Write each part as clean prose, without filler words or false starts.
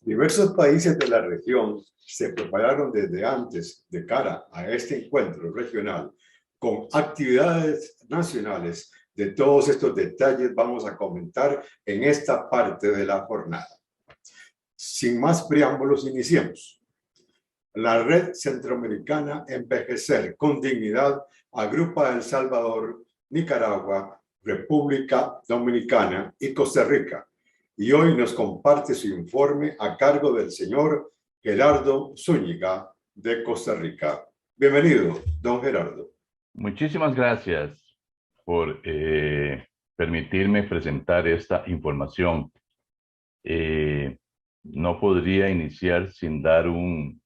Diversos países de la región se prepararon desde antes de cara a este encuentro regional con actividades nacionales. De todos estos detalles vamos a comentar en esta parte de la jornada. Sin más preámbulos, iniciemos. La Red Centroamericana Envejecer con Dignidad agrupa a El Salvador, Nicaragua, República Dominicana y Costa Rica. Y hoy nos comparte su informe a cargo del señor Gerardo Zúñiga de Costa Rica. Bienvenido, don Gerardo. Muchísimas gracias por permitirme presentar esta información. No podría iniciar sin dar un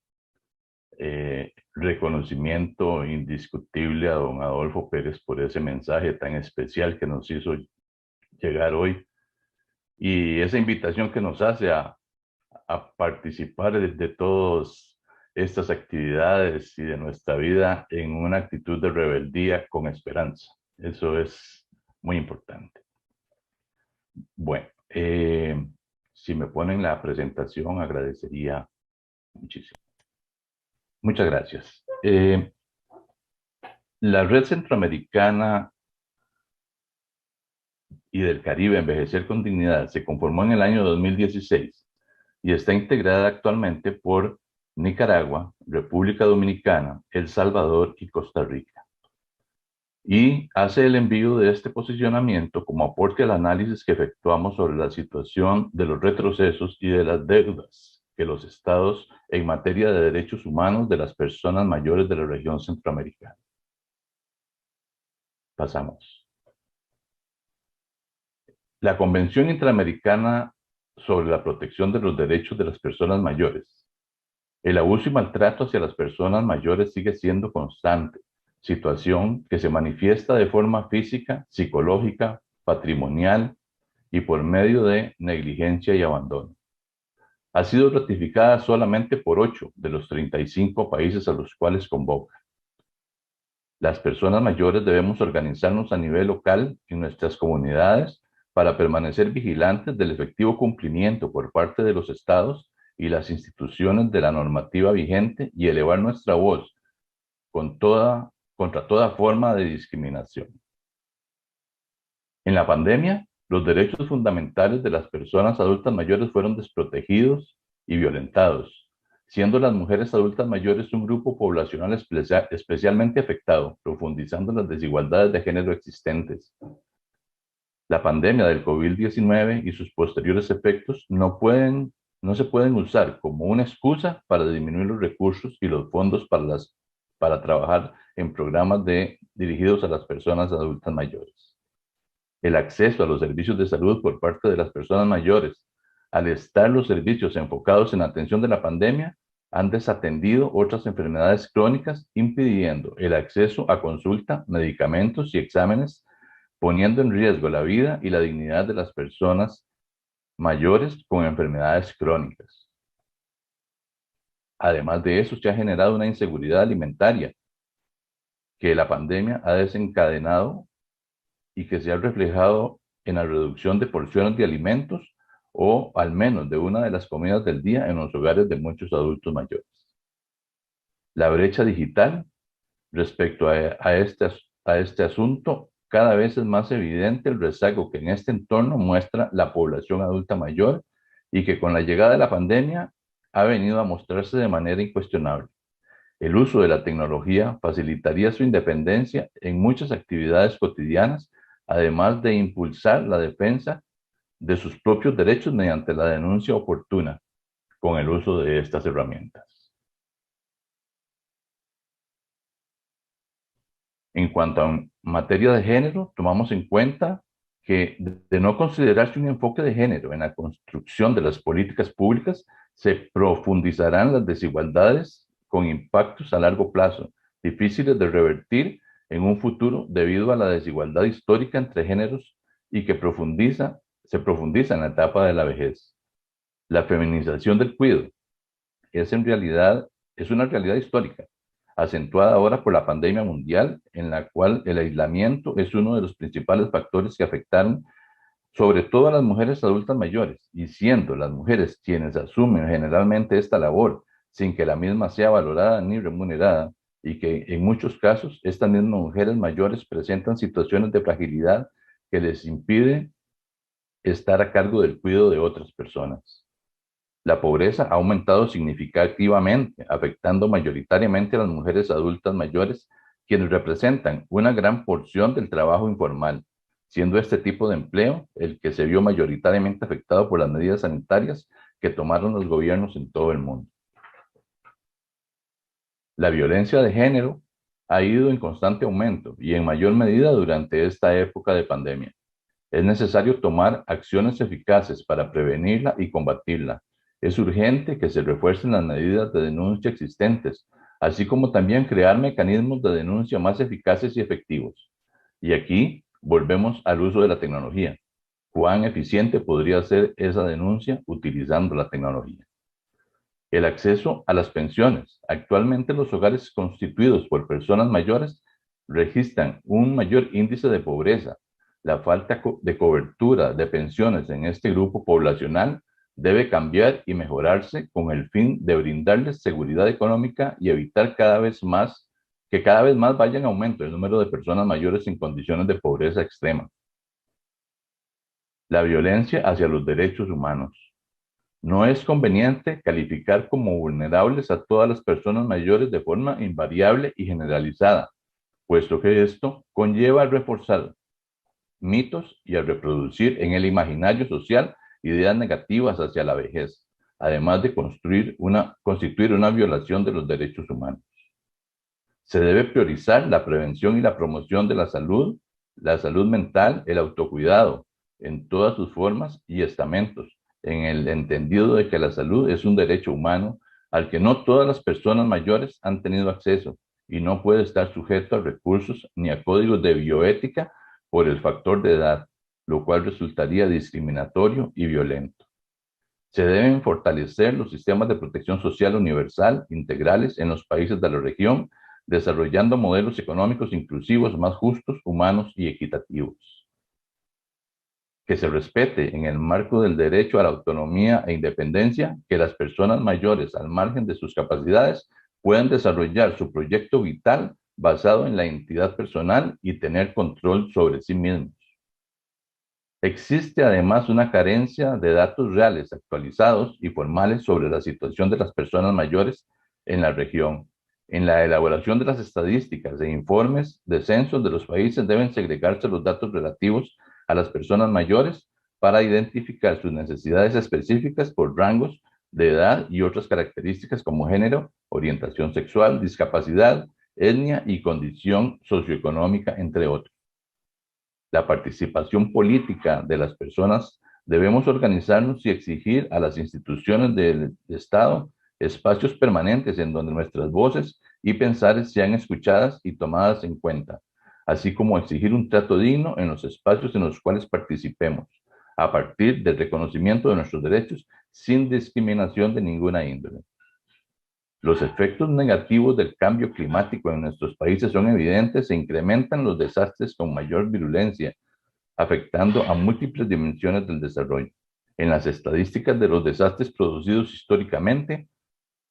reconocimiento indiscutible a don Adolfo Pérez por ese mensaje tan especial que nos hizo llegar hoy y esa invitación que nos hace a participar de todas estas actividades y de nuestra vida en una actitud de rebeldía con esperanza. Eso es muy importante. Bueno, si me ponen la presentación, agradecería muchísimo. Muchas gracias. La Red Centroamericana y del Caribe Envejecer con Dignidad se conformó en el año 2016 y está integrada actualmente por Nicaragua, República Dominicana, El Salvador y Costa Rica. Y hace el envío de este posicionamiento como aporte al análisis que efectuamos sobre la situación de los retrocesos y de las deudas que los estados en materia de derechos humanos de las personas mayores de la región centroamericana. Pasamos. La Convención Interamericana sobre la Protección de los Derechos de las Personas Mayores. El abuso y maltrato hacia las personas mayores sigue siendo constante, situación que se manifiesta de forma física, psicológica, patrimonial y por medio de negligencia y abandono. Ha sido ratificada solamente por 8 de los 35 países a los cuales convoca. Las personas mayores debemos organizarnos a nivel local en nuestras comunidades para permanecer vigilantes del efectivo cumplimiento por parte de los estados y las instituciones de la normativa vigente y elevar nuestra voz contra toda forma de discriminación. En la pandemia, los derechos fundamentales de las personas adultas mayores fueron desprotegidos y violentados, siendo las mujeres adultas mayores un grupo poblacional especialmente afectado, profundizando las desigualdades de género existentes. La pandemia del COVID-19 y sus posteriores efectos no se pueden usar como una excusa para disminuir los recursos y los fondos para trabajar en programas dirigidos a las personas adultas mayores. El acceso a los servicios de salud por parte de las personas mayores, al estar los servicios enfocados en la atención de la pandemia, han desatendido otras enfermedades crónicas, impidiendo el acceso a consulta, medicamentos y exámenes, poniendo en riesgo la vida y la dignidad de las personas mayores con enfermedades crónicas. Además de eso, se ha generado una inseguridad alimentaria que la pandemia ha desencadenado y que se ha reflejado en la reducción de porciones de alimentos o al menos de una de las comidas del día en los hogares de muchos adultos mayores. La brecha digital respecto a este asunto, cada vez es más evidente el rezago que en este entorno muestra la población adulta mayor y que con la llegada de la pandemia ha venido a mostrarse de manera incuestionable. El uso de la tecnología facilitaría su independencia en muchas actividades cotidianas, además de impulsar la defensa de sus propios derechos mediante la denuncia oportuna con el uso de estas herramientas. En cuanto a materia de género, tomamos en cuenta que de no considerarse un enfoque de género en la construcción de las políticas públicas, se profundizarán las desigualdades con impactos a largo plazo, difíciles de revertir en un futuro debido a la desigualdad histórica entre géneros y que se profundiza en la etapa de la vejez. La feminización del cuidado es una realidad histórica, acentuada ahora por la pandemia mundial, en la cual el aislamiento es uno de los principales factores que afectaron sobre todo a las mujeres adultas mayores, y siendo las mujeres quienes asumen generalmente esta labor sin que la misma sea valorada ni remunerada, y que en muchos casos estas mismas mujeres mayores presentan situaciones de fragilidad que les impide estar a cargo del cuidado de otras personas. La pobreza ha aumentado significativamente, afectando mayoritariamente a las mujeres adultas mayores, quienes representan una gran porción del trabajo informal, siendo este tipo de empleo el que se vio mayoritariamente afectado por las medidas sanitarias que tomaron los gobiernos en todo el mundo. La violencia de género ha ido en constante aumento y en mayor medida durante esta época de pandemia. Es necesario tomar acciones eficaces para prevenirla y combatirla. Es urgente que se refuercen las medidas de denuncia existentes, así como también crear mecanismos de denuncia más eficaces y efectivos. Y aquí volvemos al uso de la tecnología. ¿Cuán eficiente podría ser esa denuncia utilizando la tecnología? El acceso a las pensiones. Actualmente los hogares constituidos por personas mayores registran un mayor índice de pobreza. La falta de cobertura de pensiones en este grupo poblacional debe cambiar y mejorarse con el fin de brindarles seguridad económica y evitar que cada vez más vaya en aumento el número de personas mayores en condiciones de pobreza extrema. La violencia hacia los derechos humanos. No es conveniente calificar como vulnerables a todas las personas mayores de forma invariable y generalizada, puesto que esto conlleva a reforzar mitos y a reproducir en el imaginario social ideas negativas hacia la vejez, además de constituir una violación de los derechos humanos. Se debe priorizar la prevención y la promoción de la salud mental, el autocuidado, en todas sus formas y estamentos, en el entendido de que la salud es un derecho humano al que no todas las personas mayores han tenido acceso y no puede estar sujeto a recursos ni a códigos de bioética por el factor de edad, lo cual resultaría discriminatorio y violento. Se deben fortalecer los sistemas de protección social universal integrales en los países de la región, desarrollando modelos económicos inclusivos más justos, humanos y equitativos. Que se respete en el marco del derecho a la autonomía e independencia que las personas mayores, al margen de sus capacidades, puedan desarrollar su proyecto vital basado en la identidad personal y tener control sobre sí mismos. Existe además una carencia de datos reales, actualizados y formales sobre la situación de las personas mayores en la región. En la elaboración de las estadísticas e informes de censos de los países deben segregarse los datos relativos a las personas mayores para identificar sus necesidades específicas por rangos de edad y otras características como género, orientación sexual, discapacidad, etnia y condición socioeconómica, entre otros. La participación política de las personas, debemos organizarnos y exigir a las instituciones del Estado espacios permanentes en donde nuestras voces y pensares sean escuchadas y tomadas en cuenta, así como exigir un trato digno en los espacios en los cuales participemos, a partir del reconocimiento de nuestros derechos sin discriminación de ninguna índole. Los efectos negativos del cambio climático en nuestros países son evidentes e incrementan los desastres con mayor virulencia, afectando a múltiples dimensiones del desarrollo. En las estadísticas de los desastres producidos históricamente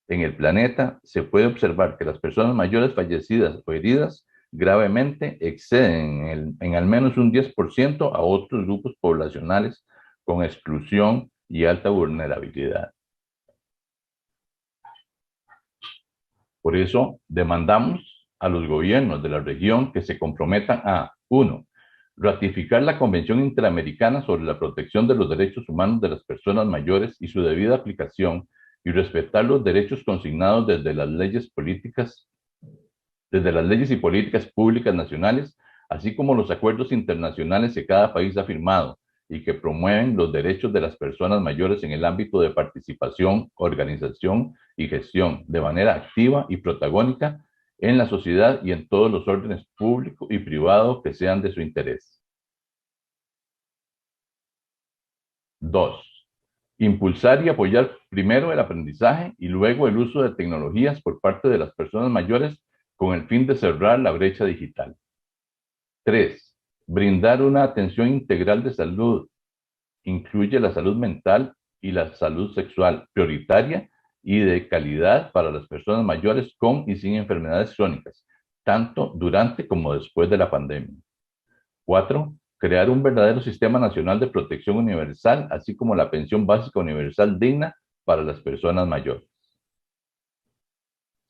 en el planeta, se puede observar que las personas mayores fallecidas o heridas gravemente exceden en al menos un 10% a otros grupos poblacionales con exclusión y alta vulnerabilidad. Por eso, demandamos a los gobiernos de la región que se comprometan a, 1, ratificar la Convención Interamericana sobre la Protección de los Derechos Humanos de las Personas Mayores y su debida aplicación, y respetar los derechos consignados desde las leyes y políticas públicas nacionales, así como los acuerdos internacionales que cada país ha firmado y que promueven los derechos de las personas mayores en el ámbito de participación, organización y gestión de manera activa y protagónica en la sociedad y en todos los órdenes público y privado que sean de su interés. 2. Impulsar y apoyar primero el aprendizaje y luego el uso de tecnologías por parte de las personas mayores con el fin de cerrar la brecha digital. 3. Brindar una atención integral de salud incluye la salud mental y la salud sexual prioritaria y de calidad para las personas mayores con y sin enfermedades crónicas, tanto durante como después de la pandemia. 4. Crear un verdadero sistema nacional de protección universal, así como la pensión básica universal digna para las personas mayores.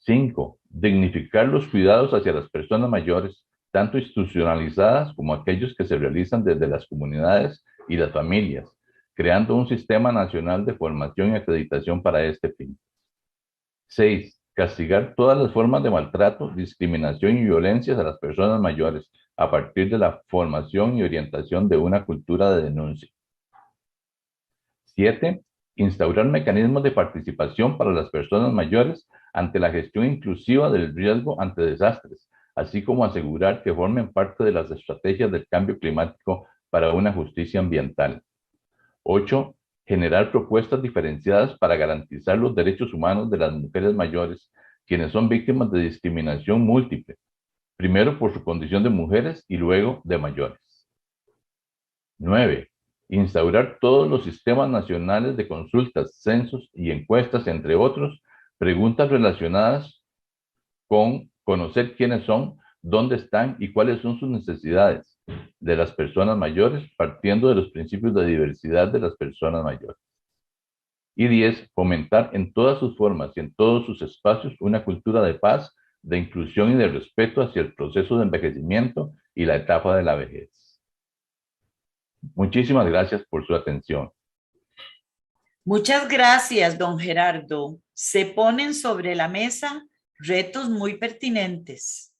5. Dignificar los cuidados hacia las personas mayores, tanto institucionalizadas como aquellos que se realizan desde las comunidades y las familias, creando un sistema nacional de formación y acreditación para este fin. 6. Castigar todas las formas de maltrato, discriminación y violencias a las personas mayores a partir de la formación y orientación de una cultura de denuncia. 7. Instaurar mecanismos de participación para las personas mayores ante la gestión inclusiva del riesgo ante desastres, así como asegurar que formen parte de las estrategias del cambio climático para una justicia ambiental. 8. Generar propuestas diferenciadas para garantizar los derechos humanos de las mujeres mayores, quienes son víctimas de discriminación múltiple, primero por su condición de mujeres y luego de mayores. 9. Instaurar todos los sistemas nacionales de consultas, censos y encuestas, entre otros, preguntas relacionadas con conocer quiénes son, dónde están y cuáles son sus necesidades de las personas mayores, partiendo de los principios de diversidad de las personas mayores. Y 10. Fomentar en todas sus formas y en todos sus espacios una cultura de paz, de inclusión y de respeto hacia el proceso de envejecimiento y la etapa de la vejez. Muchísimas gracias por su atención. Muchas gracias, don Gerardo. Se ponen sobre la mesa retos muy pertinentes.